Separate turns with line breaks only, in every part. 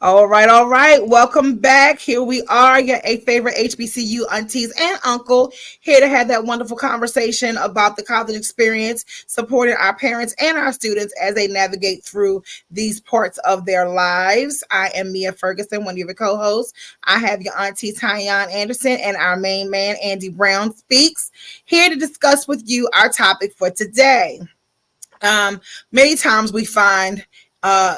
All right, all right. Welcome back. Here we are, your favorite HBCU aunties and uncle, here to have that wonderful conversation about the college experience, supporting our parents and our students as they navigate through these parts of their lives. I am Mia Ferguson, one of your co-hosts. I have your auntie Tyann Anderson and our main man, Andy Brown, speaks, here to discuss with you our topic for today. Many times we find uh,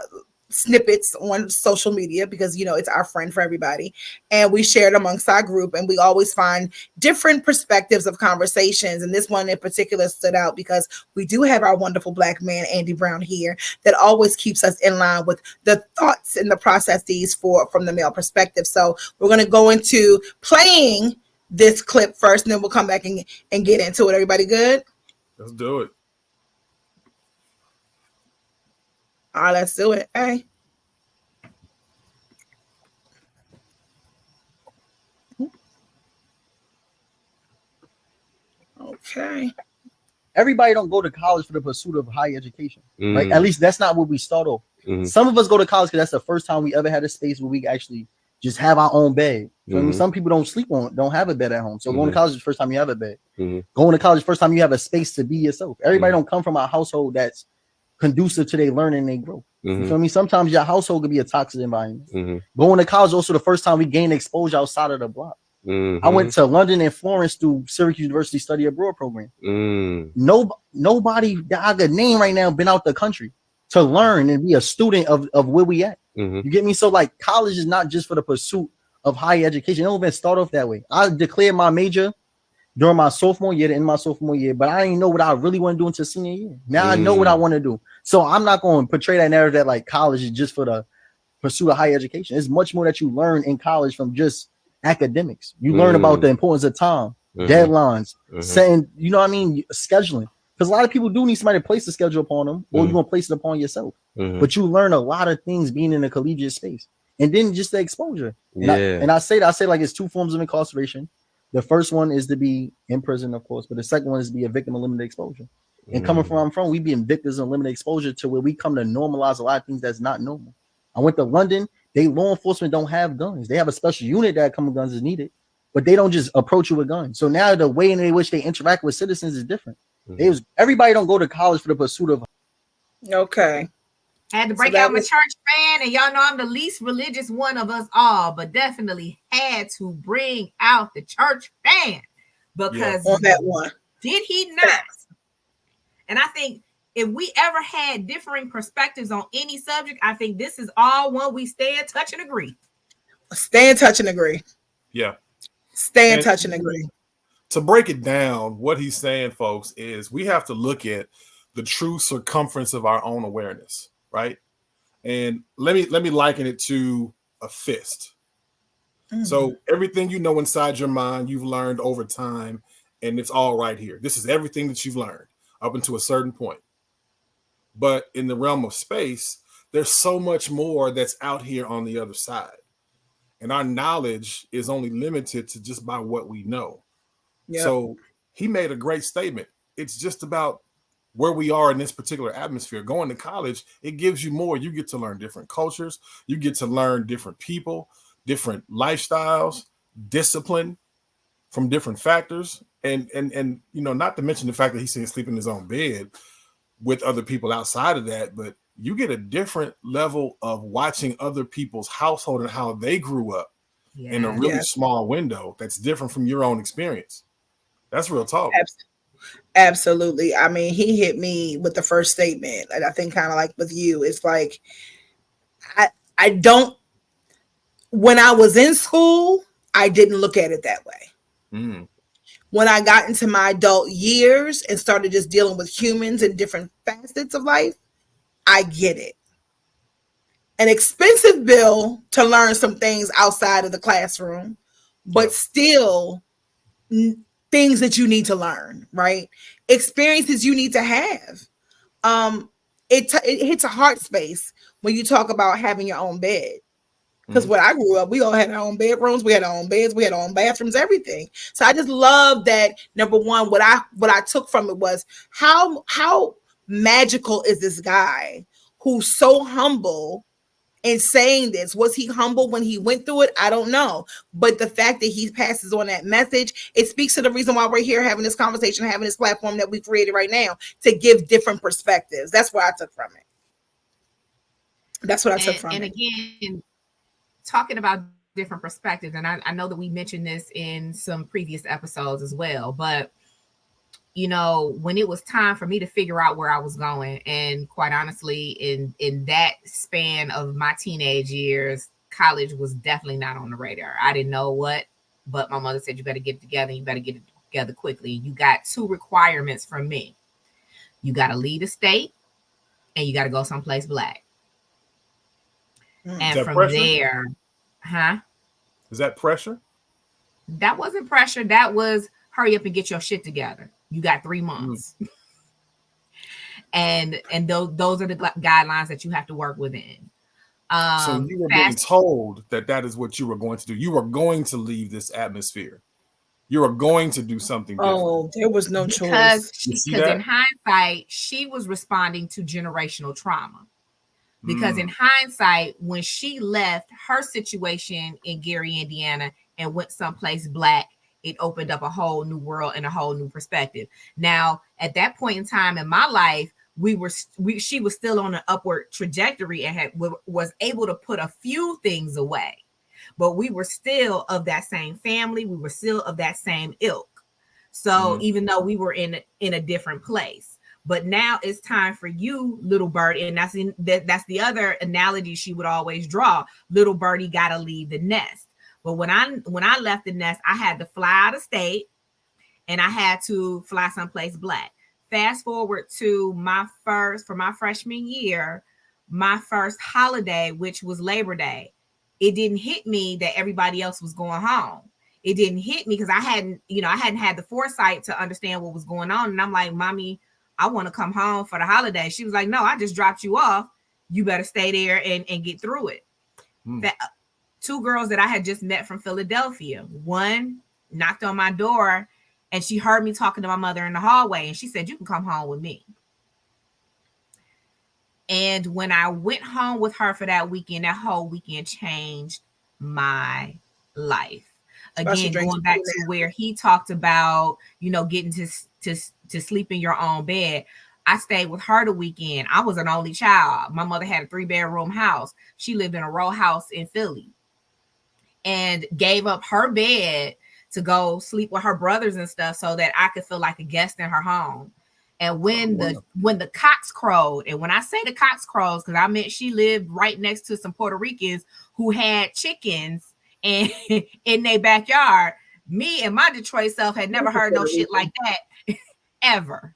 snippets on social media because it's our friend for everybody, and we share it amongst our group, and we always find different perspectives of conversations. And this one in particular stood out because we do have our wonderful black man Andy Brown here that always keeps us in line with the thoughts and the processes from the male perspective. So we're going to go into playing this clip first, and then we'll come back and get into it. Everybody good?
Let's do it.
All right, let's do it. Hey. Okay.
Everybody don't go to college for the pursuit of higher education, right? At least that's not where we start off. Some of us go to college because that's the first time we ever had a space where we actually just have our own bed. I mean, some people don't have a bed at home. So going to college is the first time you have a bed. Going to college is the first time you have a space to be yourself. Everybody don't come from a household that's conducive to their learning and their growth. You feel me? Sometimes your household could be a toxic environment. Going to college also the first time we gain exposure outside of the block. I went to London and Florence through Syracuse University study abroad program. Nobody that I could name right now been out the country to learn and be a student of where we at. You get me? So like college is not just for the pursuit of higher education. It don't even start off that way. I declared my major during my sophomore year, the end of my sophomore year, but I didn't know what I really want to do until senior year. Now I know what I want to do. So I'm not going to portray that narrative that like college is just for the pursuit of higher education. It's much more that you learn in college from just academics. You learn about the importance of time, deadlines, setting, you know what I mean, scheduling. Because a lot of people do need somebody to place the schedule upon them, or you're going to place it upon yourself. But you learn a lot of things being in a collegiate space. And then just the exposure. And I say like it's two forms of incarceration. The first one is to be in prison, of course, but the second one is to be a victim of limited exposure. And coming from where I'm from, we be in victims of limited exposure to where we come to normalize a lot of things that's not normal. I went to London. They law enforcement don't have guns. They have a special unit that come with guns as needed, but they don't just approach you with guns. So now the way in which they interact with citizens is different. Everybody don't go to college for the pursuit of.
Okay.
I had to break out my church fan, and y'all know I'm the least religious one of us all, but definitely had to bring out the church fan because
on that one.
Did he not? And I think if we ever had differing perspectives on any subject, I think this is all one we stand, touch, and agree.
Stand, touch, and agree.
Yeah.
Stand, touch, and agree.
To break it down, what he's saying, folks, is we have to look at the true circumference of our own awareness, right? And let me liken it to a fist. So everything you know inside your mind, you've learned over time, and it's all right here. This is everything that you've learned up until a certain point. But in the realm of space, there's so much more that's out here on the other side. And our knowledge is only limited to just by what we know. Yep. So he made a great statement. It's just about where we are in this particular atmosphere. Going to college, it gives you more. You get to learn different cultures. You get to learn different people, different lifestyles, discipline from different factors. And you know, not to mention the fact that he's saying sleep in his own bed with other people outside of that, but you get a different level of watching other people's household and how they grew up in a really small window that's different from your own experience. That's real talk.
Absolutely. I mean, he hit me with the first statement. And I think kind of like with you, it's like, I don't, when I was in school, I didn't look at it that way. When I got into my adult years and started just dealing with humans in different facets of life, I get it. An expensive bill to learn some things outside of the classroom, but still things that you need to learn, right? Experiences you need to have. It hits a heart space when you talk about having your own bed. Because when I grew up, we all had our own bedrooms, we had our own beds, we had our own bathrooms, everything. So I just love that. Number one, what I took from it was how magical is this guy who's so humble in saying this. Was he humble when he went through it? I don't know. But the fact that he passes on that message, it speaks to the reason why we're here having this conversation, having this platform that we created right now to give different perspectives. That's what I took from it. That's what I took from it.
And again, talking about different perspectives, and I know that we mentioned this in some previous episodes as well, but you know, when it was time for me to figure out where I was going, and quite honestly, in that span of my teenage years, college was definitely not on the radar. I didn't know what, but my mother said, you better get it together. You better get it together quickly. You got 2 requirements from me. You got to leave the state, and you got to go someplace black. And from pressure? There,
Is that pressure?
That wasn't pressure. That was hurry up and get your shit together. You got 3 months. And those are the guidelines that you have to work within.
So you were being told that is what you were going to do. You were going to leave this atmosphere. You were going to do something different.
Oh, there was no choice.
Because in hindsight, she was responding to generational trauma. Because in hindsight, when she left her situation in Gary, Indiana, and went someplace black, it opened up a whole new world and a whole new perspective. Now, at that point in time in my life, she was still on an upward trajectory and was able to put a few things away, but we were still of that same family. We were still of that same ilk. So even though we were in a different place. But now it's time for you, little birdie, and that's the other analogy she would always draw. Little birdie got to leave the nest. But when I left the nest, I had to fly out of state, and I had to fly someplace black. Fast forward to my freshman year, my first holiday, which was Labor Day. It didn't hit me that everybody else was going home. It didn't hit me because I hadn't had the foresight to understand what was going on. And I'm like, Mommy, I want to come home for the holiday. She was like, no, I just dropped you off. You better stay there and get through it. That 2 girls that I had just met from Philadelphia. One knocked on my door and she heard me talking to my mother in the hallway. And she said, you can come home with me. And when I went home with her for that weekend, that whole weekend changed my life. Again, going back to where he talked about, getting to sleep in your own bed. I stayed with her the weekend. I was an only child. My mother had a 3-bedroom house. She lived in a row house in Philly and gave up her bed to go sleep with her brothers and stuff so that I could feel like a guest in her home. And when the cocks crowed, and when I say the cocks crows, because I meant she lived right next to some Puerto Ricans who had chickens and in their backyard. Me and my Detroit self had never heard no shit like that ever.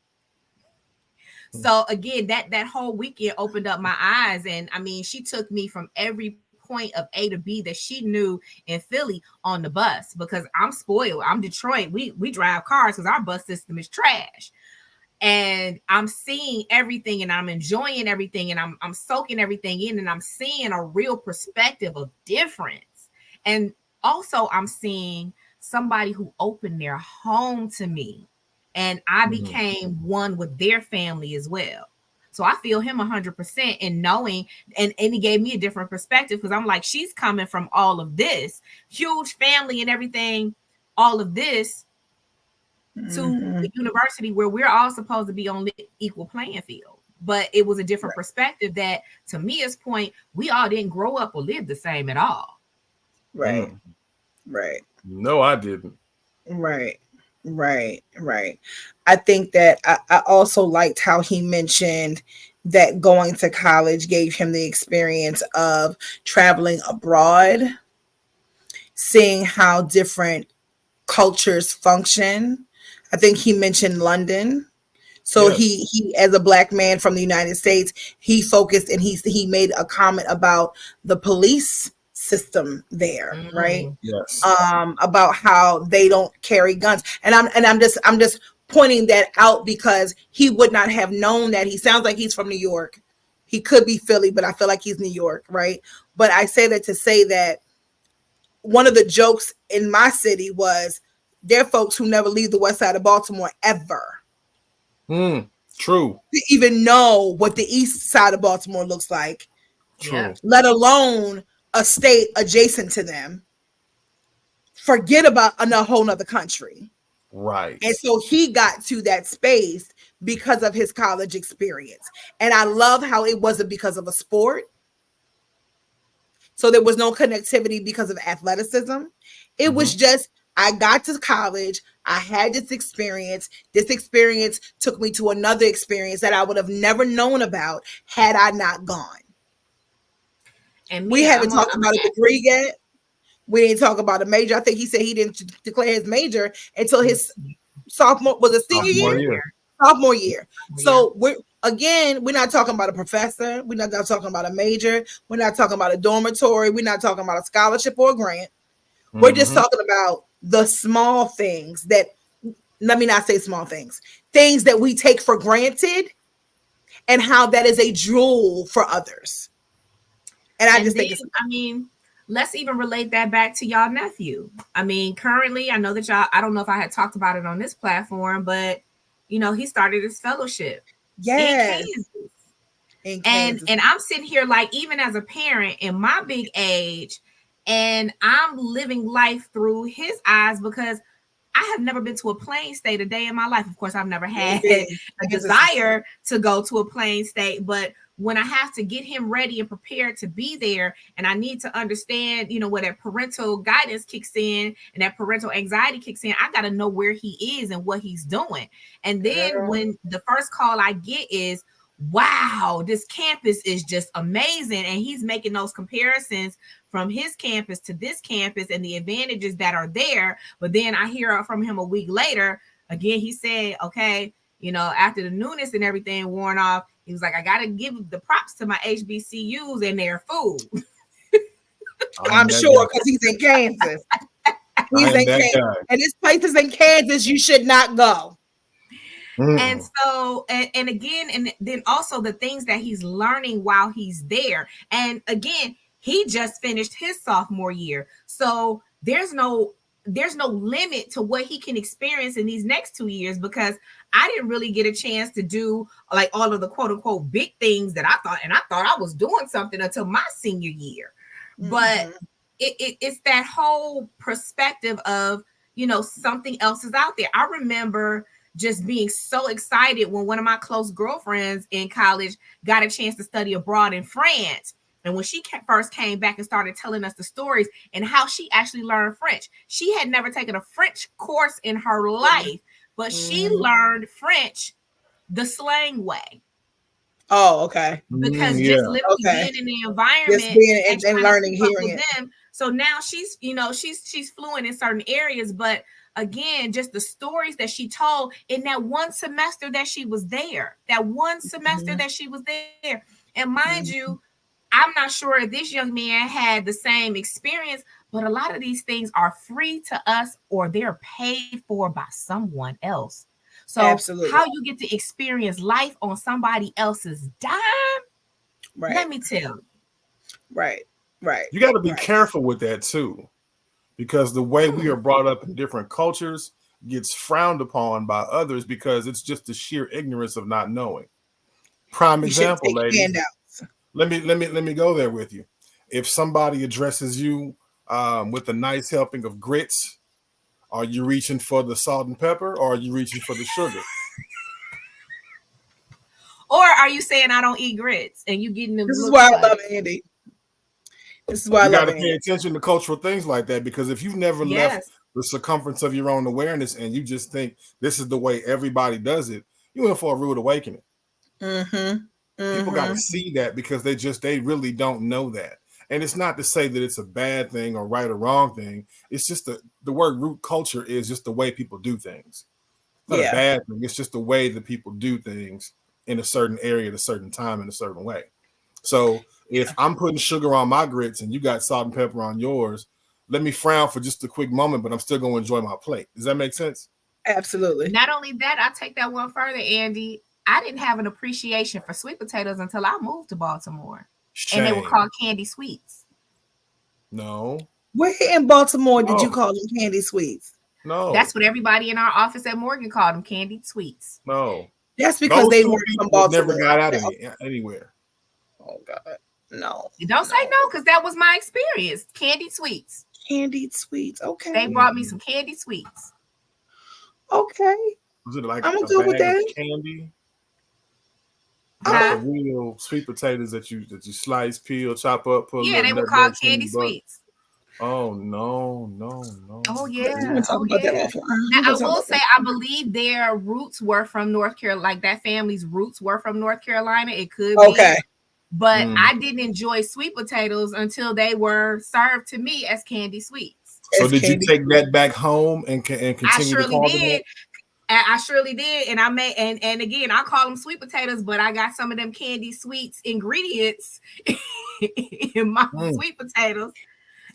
So again, that whole weekend opened up my eyes. And I mean, she took me from every point of A to B that she knew in Philly on the bus, because I'm spoiled. I'm Detroit. We drive cars because our bus system is trash. And I'm seeing everything and I'm enjoying everything and I'm soaking everything in, and I'm seeing a real perspective of difference. And also I'm seeing somebody who opened their home to me, and I became one with their family as well. So I feel him 100% in knowing, and he gave me a different perspective, because I'm like, she's coming from all of this huge family and everything, all of this to the university where we're all supposed to be on the equal playing field. But it was a different perspective that, to Mia's point, we all didn't grow up or live the same at all.
Right.
No, I didn't.
Right. I think that I also liked how he mentioned that going to college gave him the experience of traveling abroad, seeing how different cultures function. I think he mentioned London. So yes. he as a Black man from the United States, he focused and he made a comment about the police system there, right?
Yes.
About how they don't carry guns. And I'm just pointing that out because he would not have known that. He sounds like he's from New York. He could be Philly, but I feel like he's New York, right? But I say that to say that one of the jokes in my city was there are folks who never leave the west side of Baltimore ever.
True.
To even know what the east side of Baltimore looks like.
True.
let alone a state adjacent to them. Forget about a whole nother country.
Right.
And so he got to that space because of his college experience. And I love how it wasn't because of a sport. So there was no connectivity because of athleticism. It was just, I got to college. I had this experience. This experience took me to another experience that I would have never known about had I not gone.
And
we haven't talked about a degree yet. We didn't talk about a major. I think he said he didn't declare his major until his sophomore year. Sophomore year. So we're not talking about a professor. We're not talking about a major. We're not talking about a dormitory. We're not talking about a scholarship or a grant. We're just talking about the small things that, let me not say small things that we take for granted and how that is a jewel for others. And I think it's,
let's even relate that back to y'all nephew. I mean, currently, I know that y'all, I don't know if I had talked about it on this platform, but he started his fellowship in Kansas. And I'm sitting here like, even as a parent in my big age, and I'm living life through his eyes because I have never been to a plain state a day in my life. Of course, I've never had a desire to go to a plain state, but when I have to get him ready and prepared to be there, and I need to understand, where that parental guidance kicks in and that parental anxiety kicks in, I got to know where he is and what he's doing. And then when the first call I get is, wow, this campus is just amazing. And he's making those comparisons from his campus to this campus and the advantages that are there. But then I hear from him a week later, again, he said, okay, after the newness and everything worn off, he was like, I got to give the props to my HBCUs and their food.
I'm sure, because he's in Kansas. He's in Kansas. And this place is in Kansas. You should not go.
And so, and again, and then also the things that he's learning while he's there. And again, he just finished his sophomore year. So there's no limit to what he can experience in these next 2 years, because I didn't really get a chance to do like all of the quote unquote big things that I thought I was doing something until my senior year. But it's that whole perspective of, something else is out there. I remember just being so excited when one of my close girlfriends in college got a chance to study abroad in France. And when she first came back and started telling us the stories and how she actually learned French, she had never taken a French course in her life, but she learned French the slang way.
Oh, okay.
Because just literally being in the environment,
just being and learning, hearing it.
Them. So now she's fluent in certain areas, but again, just the stories that she told in that one semester that she was there, And mind you, I'm not sure if this young man had the same experience, but a lot of these things are free to us or they're paid for by someone else. So
absolutely,
how you get to experience life on somebody else's dime, let me tell you.
Right.
You got to be careful with that too, because the way we are brought up in different cultures gets frowned upon by others because it's just the sheer ignorance of not knowing. Prime example, ladies. Let me go there with you. If somebody addresses you with a nice helping of grits, are you reaching for the salt and pepper, or are you reaching for the sugar?
Or are you saying I don't eat grits and you getting them?
This is why I love Andy. This is why
you got to pay attention to cultural things like that, because if you've never left the circumference of your own awareness and you just think this is the way everybody does it, you in for a rude awakening. People got to see that, because they really don't know that. And it's not to say that it's a bad thing or right or wrong thing. It's just the word root culture is just the way people do things. It's not a bad thing. It's just the way that people do things in a certain area at a certain time in a certain way. So if I'm putting sugar on my grits and you got salt and pepper on yours, let me frown for just a quick moment, but I'm still going to enjoy my plate. Does that make sense?
Absolutely.
Not only that, I take that one further, Andy. I didn't have an appreciation for sweet potatoes until I moved to Baltimore.
Shame.
And they were called candy sweets.
No.
Where in Baltimore did you call them candy sweets?
No.
That's what everybody in our office at Morgan called them, candied
sweets. No.
That's because they were from Baltimore.
Never got out of anywhere.
Oh God. No.
Don't say no, because that was my experience. Candied sweets.
Candied sweets. Okay.
They brought me some candied sweets.
Okay.
Was it like
I'm
a
gonna go with
bag of
that.
candy?
Huh?
Like the real sweet potatoes that you slice, peel, chop up, put a
Yeah,
little
they were
nutmeg,
called
cinnamon,
candy
butter.
sweets.
Oh no.
Oh
We're
yeah,
gonna talk
oh
about that
yeah.
offline.
Now
We're gonna
I
talk
will
about
say,
that.
I believe their roots were from North Carolina. Like that family's roots were from North Carolina. It could
Okay.
be, but I didn't enjoy sweet potatoes until they were served to me as candy sweets.
So
It's
did you
candy.
take that back home and
I
continue to
surely
call them that?
did. I surely did, and I made and again I call them sweet potatoes, but I got some of them candy sweets ingredients in my sweet potatoes,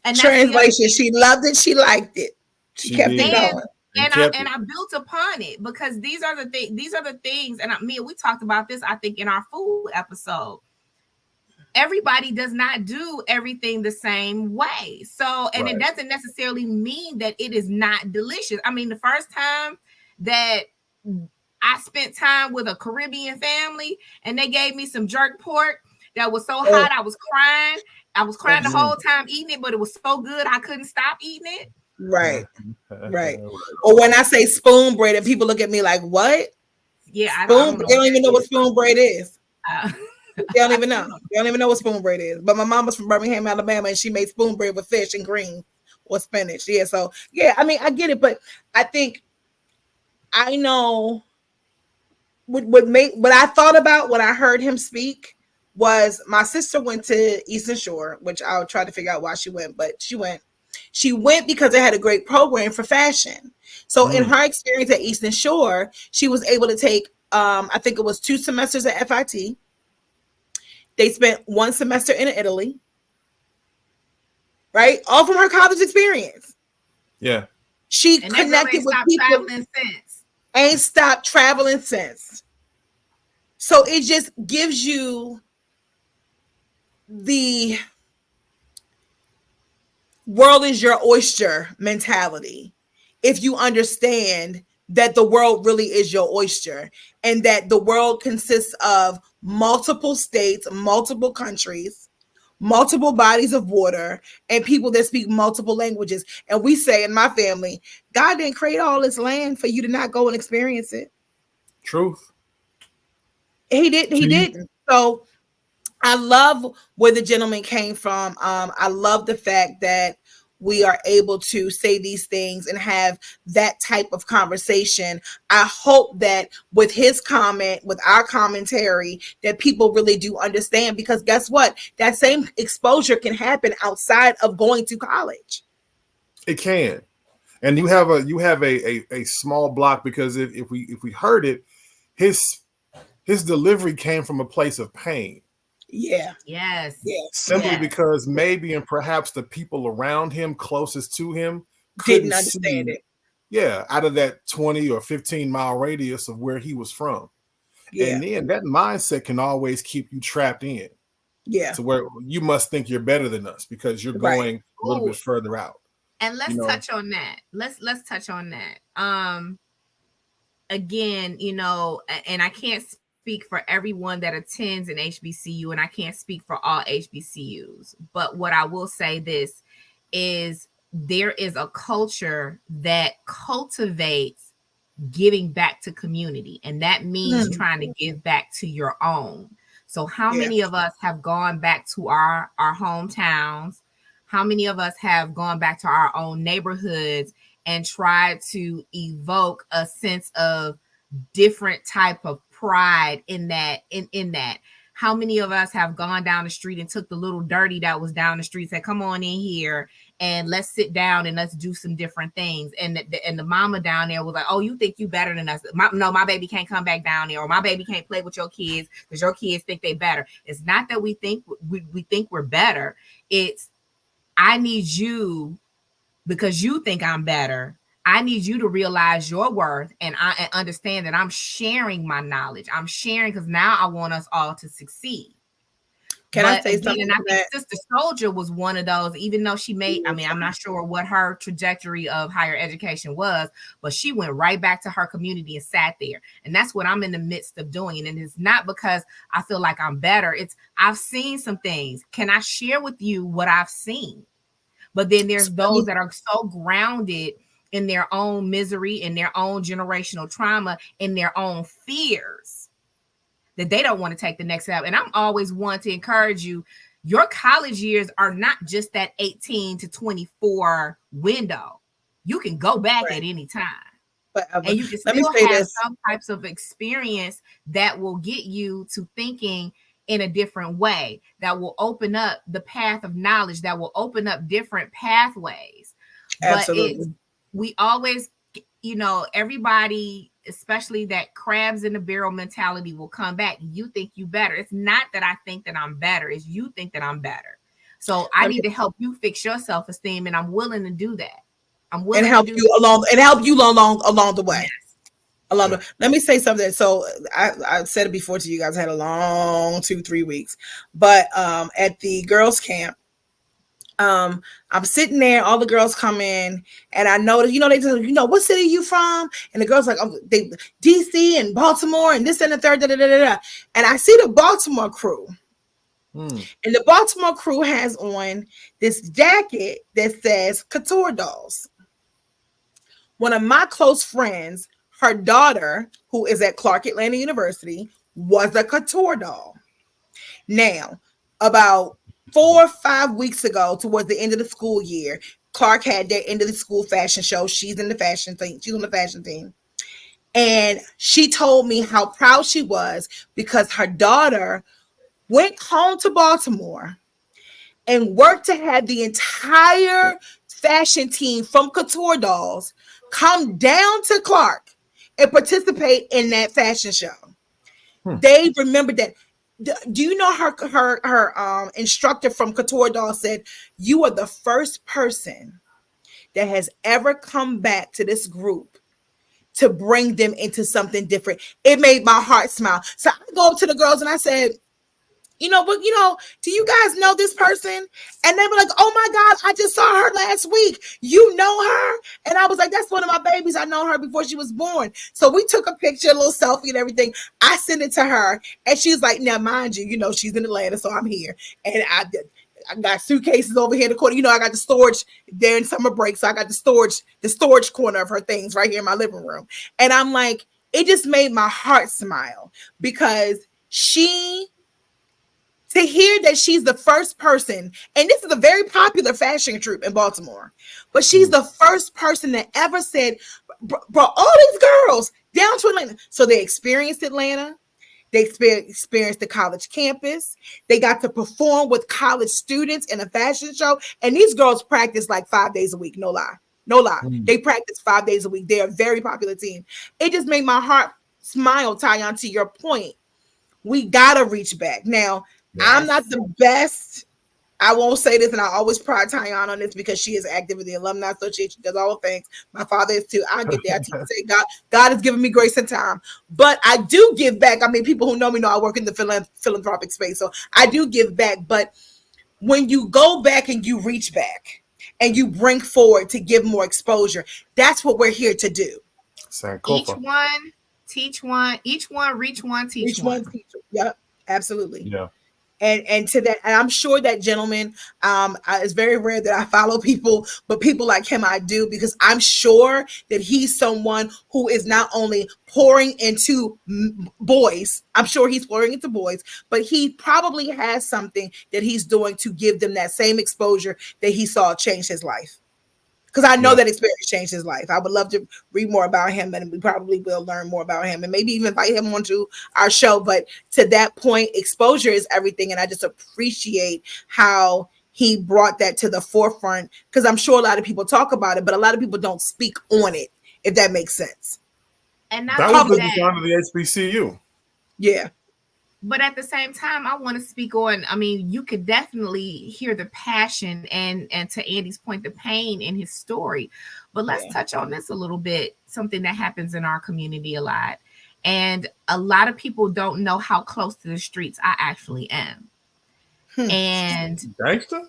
and that's the other
Translation.
thing.
She loved it. She liked it. She
She
kept it
did.
going.
And
I
kept it.
built upon it because these are the things, and we talked about this, I think, in our food episode. Everybody does not do everything the same way. So, and it doesn't necessarily mean that it is not delicious. I mean, the first time that I spent time with a Caribbean family and they gave me some jerk pork that was so hot, I was crying. I was crying the whole time eating it, but it was so good I couldn't stop eating it.
Right. Right. Or when I say spoon bread and people look at me like, what?
Yeah, I
Spoon,
don't know.
they don't even know what spoon bread is.
Uh,
They don't even know. They don't even know what spoon bread is. But my mom was from Birmingham, Alabama, and she made spoon bread with fish and green or spinach. Yeah, so yeah, I mean, I get it, but I think I know what I thought about when I heard him speak was my sister went to Eastern Shore, which I'll try to figure out why she went, but she went. She went because they had a great program for fashion. So in her experience at Eastern Shore, she was able to take I think it was 2 semesters at FIT. They spent 1 semester in Italy, right? All from her college experience.
Yeah.
She
and that girl
connected
ain't
with
stopped
people,
traveling since.
ain't stopped traveling since. So it just gives you the world is your oyster mentality. If you understand that the world really is your oyster and that the world consists of multiple states, multiple countries, multiple bodies of water, and people that speak multiple languages. And we say in my family, God didn't create all this land for you to not go and experience it.
Truth.
He didn't. So I love where the gentleman came from. I love the fact that we are able to say these things and have that type of conversation. I hope that with his comment, with our commentary, that people really do understand, because guess what? That same exposure can happen outside of going to college.
It can. And you have a small block, because if we heard it, his delivery came from a place of pain.
Yeah.
Yes.
Simply because maybe and perhaps the people around him, closest to him,
Didn't
couldn't
understand
see,
it.
out of that 20 or 15-mile radius of where he was from.
Yeah.
And then that mindset can always keep you trapped in.
Yeah.
To where you must think you're better than us because you're going a little bit further out.
And let's touch on that. Let's touch on that. Again, and I can't speak for everyone that attends an HBCU, and I can't speak for all HBCUs. But what I will say this is, there is a culture that cultivates giving back to community, and that means trying to give back to your own. So how many of us have gone back to our hometowns? How many of us have gone back to our own neighborhoods and tried to evoke a sense of different type of pride in that? How many of us have gone down the street and took the little dirty that was down the street, said, come on in here and let's sit down and let's do some different things. And the mama down there was like, oh, you think you better than us? No, my baby can't come back down there, or my baby can't play with your kids because your kids think they better. It's not that we think we're better. It's, I need you, because you think I'm better, I need you to realize your worth and understand that I'm sharing my knowledge. I'm sharing because now I want us all to succeed. But again, and I think Sister Soldier was one of those, even though she made, I mean, I'm not sure what her trajectory of higher education was, but she went right back to her community and sat there. And that's what I'm in the midst of doing. And it's not because I feel like I'm better. It's I've seen some things. Can I share with you what I've seen? But then there's those that are so grounded in their own misery, in their own generational trauma, in their own fears, that they don't want to take the next step. And I'm always one to encourage you. Your college years are not just that 18 to 24 window. You can go back at any time. And you can still have some types of experience that will get you to thinking in a different way, that will open up the path of knowledge, that will open up different pathways.
Absolutely.
But we always, everybody, especially that crabs in the barrel mentality, will come back. You think you better. It's not that I think that I'm better. It's you think that I'm better. So I need to help you fix your self-esteem, and I'm willing to do that. I'm willing
to help you along the way.
Yes.
Let me say something. So I said it before to you guys. I had a long 2-3 weeks, but at the girls' camp, I'm sitting there, all the girls come in, and I notice, they just, what city are you from? And the girls like, they DC and Baltimore and this and the third, and I see the Baltimore crew. And the Baltimore crew has on this jacket that says Couture Dolls. One of my close friends, her daughter, who is at Clark Atlanta University, was a Couture Doll. Now, about 4 or 5 weeks ago, towards the end of the school year, Clark had their end of the school fashion show. She's in the fashion thing. She's on the fashion team. And she told me how proud she was because her daughter went home to Baltimore and worked to have the entire fashion team from Couture Dolls come down to Clark and participate in that fashion show. They remembered that. Do you know her instructor from Couture Dolls said, you are the first person that has ever come back to this group to bring them into something different. It made my heart smile. So I go up to the girls and I said, do you guys know this person? And they were like, oh my God, I just saw her last week. You know her? And I was like, that's one of my babies. I know her before she was born. So we took a picture, a little selfie and everything. I sent it to her and she's like, now mind you, she's in Atlanta, so I'm here. And I got suitcases over here in the corner. I got the storage there in summer break. So I got the storage corner of her things right here in my living room. And I'm like, it just made my heart smile because to hear that she's the first person, and this is a very popular fashion troupe in Baltimore, but she's the first person that ever said, brought all these girls down to Atlanta. So they experienced Atlanta. They experienced the college campus. They got to perform with college students in a fashion show. And these girls practice like 5 days a week. No lie. They practice 5 days a week. They're a very popular team. It just made my heart smile, Tyon, to your point. We got to reach back. Now, yes. I'm not the best. I won't say this, and I always pride Tyon on this because she is active in the Alumni Association, does all the things. My father is too. I get there. I say God has given me grace and time. But I do give back. I mean, people who know me know I work in the philanthropic space. So I do give back. But when you go back and you reach back and you bring forward to give more exposure, that's what we're here to do.
Each one, teach one. Each one, reach one, teach one.
Yep, absolutely.
Yeah.
And to that, and I'm sure that gentleman, it's very rare that I follow people, but people like him I do, because I'm sure that he's someone who is not only pouring into boys, I'm sure he's pouring into boys, but he probably has something that he's doing to give them that same exposure that he saw change his life. Because I know that experience changed his life. I would love to read more about him, and we probably will learn more about him and maybe even invite him onto our show. But to that point, exposure is everything. And I just appreciate how he brought that to the forefront, because I'm sure a lot of people talk about it, but a lot of people don't speak on it, if that makes sense.
And
that was the design of the HBCU.
Yeah.
But at the same time, I want to speak on, I mean, you could definitely hear the passion and to Andy's point, the pain in his story. But let's touch on this a little bit, something that happens in our community a lot. And a lot of people don't know how close to the streets I actually am. And
gangster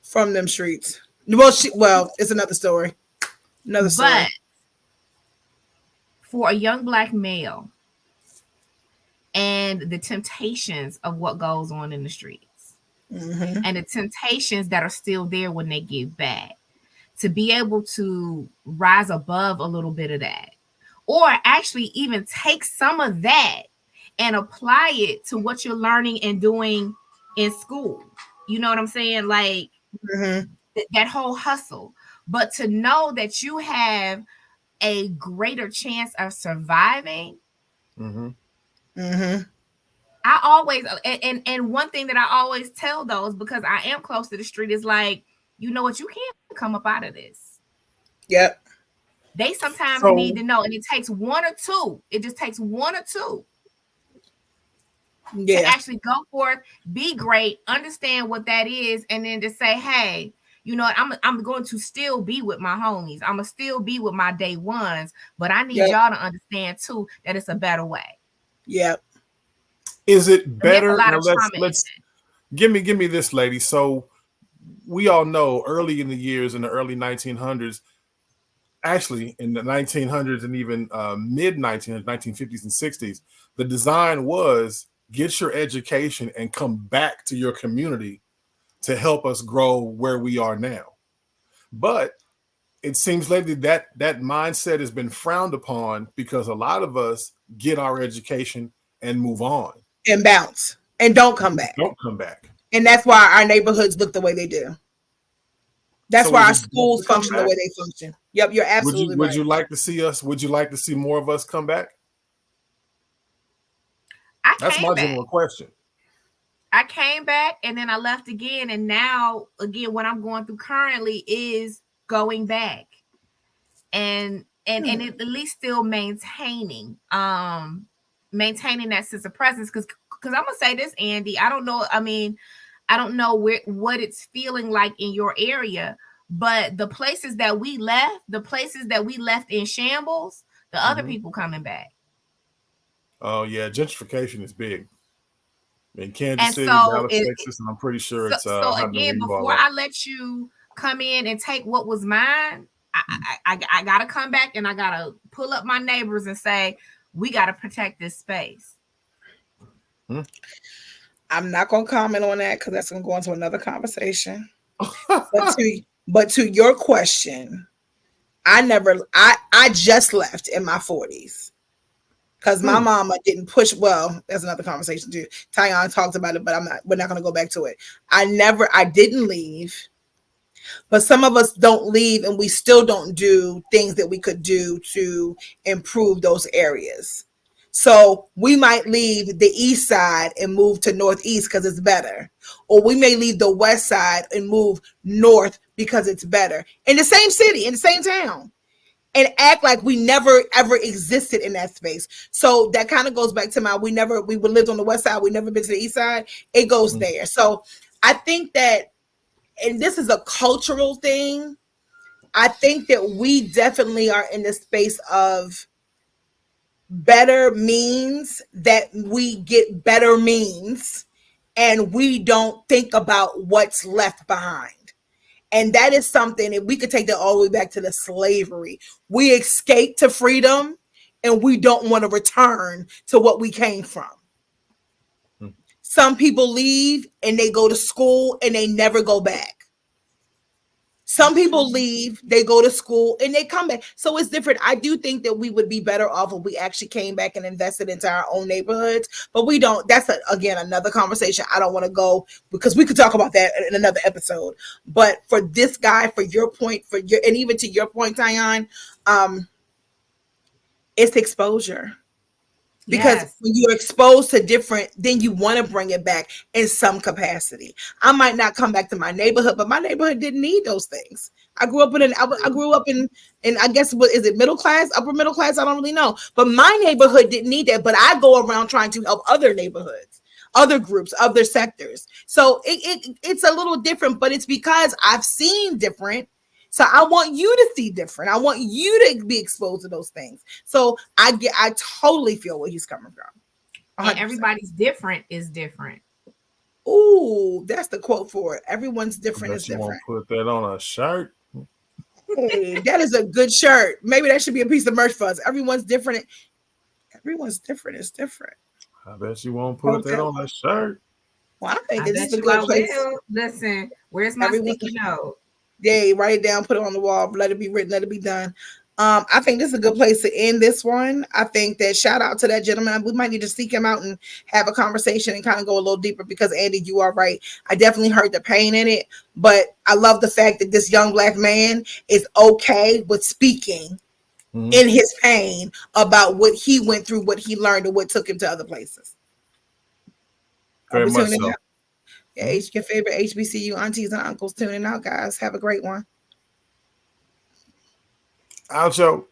from them streets. Well, it's another story. Another story.
But for a young Black male and the temptations of what goes on in the streets, and the temptations that are still there when they give back, to be able to rise above a little bit of that, or actually even take some of that and apply it to what you're learning and doing in school. You know what I'm saying? Like that whole hustle. But to know that you have a greater chance of surviving. I always, and one thing that I always tell those, because I am close to the street, is like, you know what, you can't come up out of this.
Yep.
They sometimes need to know, and it takes one or two. It just takes one or two to actually go forth, be great, understand what that is, and then to say, hey, you know what, I'm going to still be with my homies. I'm going to still be with my day ones, but I need y'all to understand too that it's a better way.
Yep.
Is it better? Now let's give me this, lady. So we all know early in the years, in the early 1900s, actually in the 1900s and even mid 1950s and 60s, the design was get your education and come back to your community to help us grow where we are now. But it seems lately that mindset has been frowned upon because a lot of us get our education and move on.
And bounce. And don't come back.
Don't come back.
And that's why our neighborhoods look the way they do. That's why our schools function the way they function. Yep, you're absolutely right.
Would you like to see us? Would you like to see more of us come back? That's my general question.
I came back and then I left again, and now again what I'm going through currently is going back, and at least still maintaining that sense of presence, because I'm gonna say this, Andy, I don't know. I mean, I don't know what it's feeling like in your area, but the places that we left in shambles, the other people coming back.
Oh yeah, gentrification is big in Kansas City, Dallas, Texas, and I'm pretty sure it's.
So again, before I let you come in and take what was mine, I gotta come back and I gotta pull up my neighbors and say, we gotta protect this space.
I'm not gonna comment on that because that's gonna go into another conversation. but to your question, I just left in my 40s. Because my mama didn't push. Well, that's another conversation too. Tyon talked about it, but we're not going to go back to it. I didn't leave. But some of us don't leave, and we still don't do things that we could do to improve those areas. So we might leave the east side and move to northeast because it's better. Or we may leave the west side and move north because it's better. In the same city, in the same town. And act like we never ever existed in that space. So that kind of goes back to we lived on the west side. We never been to the east side. It goes there. So I think that, and this is a cultural thing, I think that we definitely are in the space of better means that we get better means, and we don't think about what's left behind. And that is something that we could take that all the way back to the slavery. We escaped to freedom, and we don't want to return to what we came from. Some people leave and they go to school and they never go back. Some people leave, they go to school and they come back. So it's different. I do think that we would be better off if we actually came back and invested into our own neighborhoods, but we don't. That's again another conversation. I don't want to go because we could talk about that in another episode. But for this guy, for your point, and even to your point, Tyon, it's exposure. Because when you're exposed to different, then you want to bring it back in some capacity. I might not come back to my neighborhood, but my neighborhood didn't need those things. I grew up in I guess what is it, middle class, upper middle class? I don't really know. But my neighborhood didn't need that. But I go around trying to help other neighborhoods, other groups, other sectors. So it's a little different, but it's because I've seen different. So I want you to see different. I want you to be exposed to those things. So I totally feel where he's coming from. 100%.
And everybody's different is different.
Ooh, that's the quote for it. Everyone's
I
different is
bet you won't
different.
put that on a shirt.
Hey, that is a good shirt. Maybe that should be a piece of merch for us. Everyone's different. Everyone's different is different.
I bet you won't put
Quote
that
that
on
one.
a shirt.
Well, I think
I
this is
bet
a
you
good
I
place.
will. Listen, where's my
Everyone,
sticky note?
yeah, write it down, put it on the wall, let it be written, let it be done. I think this is a good place to end this one. I think that shout out to that gentleman. We might need to seek him out and have a conversation and kind of go a little deeper because Andy, you are right. I definitely heard the pain in it, but I love the fact that this young black man is okay with speaking in his pain about what he went through, what he learned, and what took him to other places. Are
Very
we
much
tuning
so.
out? Yeah, your favorite HBCU aunties and uncles tuning out, guys. Have a great one.
Outro.